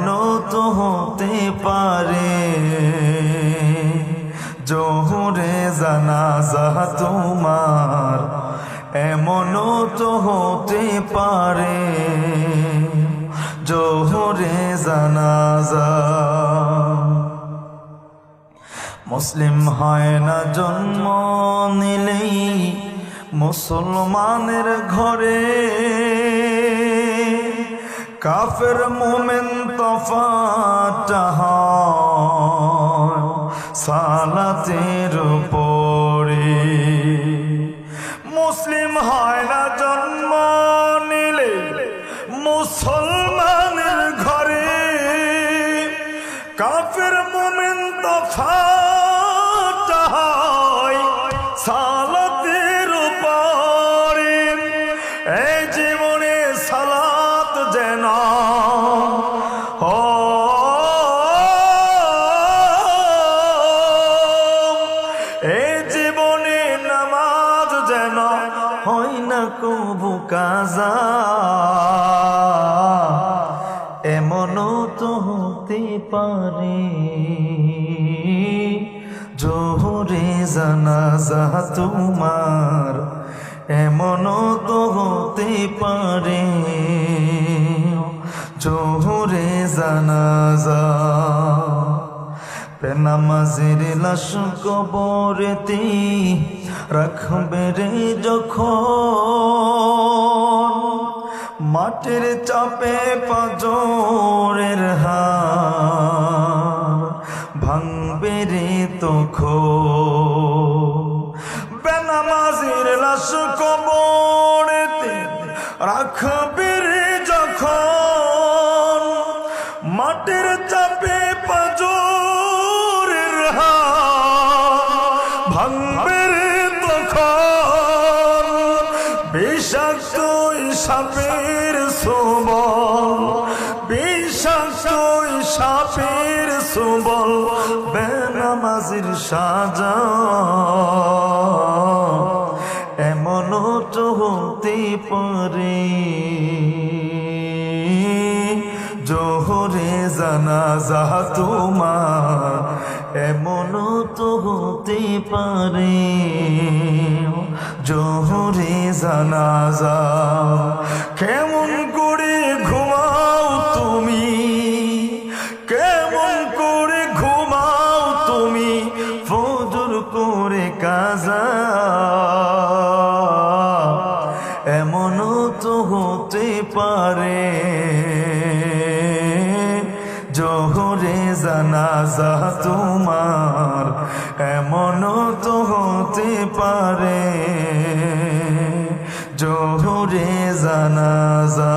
এমনও তো হতে পারে জোহরে জানাজা তোমার, এমনও তো হতে পারে জোহরে জানাজা। মুসলিম হয় না জন্ম নিলেই মুসলমানের ঘরে, কাফের মুমিন তফাৎ হয় সালাতের উপরে। মুসলিম হয় না জন্ম নিলে মুসলমানের ঘরে, কাফের মুমিন তফাৎ হয় সালাতের উপরে। এই জীবনে সালাত যেন এই জীবনে নামাজ যেন হয় না কবু কাজা, এমনও তো হতে পারে জোহরে জানাজা তোমার, এমনও তো হতে পারে জোহরে জানাজা। বেনামাজির লাশ কবরেতে রাখবে রে যখন, মাটির চাপে পাঁজরের হাড় ভাঙবে রে তখন। বেনামাজির লাশ কবরেতে রাখবে রে যখন, মাটির চাপে পাঁজরের হাড় ভাঙবে রে তখন। বিষাক্ত সাপের সুবল, বিষাক্ত সাপের সুবল বেনামাজির সাজা, এমনও তো হতে পারে জোহরে জানাজা তোমার, এমনও তো হতে পারে জোহরে জানাজা। কেমন করে ঘুমাও তুমি, কেমন করে ঘুমাও তুমি ফজর করে কাজা, এমনও তো হতে পারে জোহরে জানাজা তোমার, এমনও তো হতে পারে জোহরে জানাজা।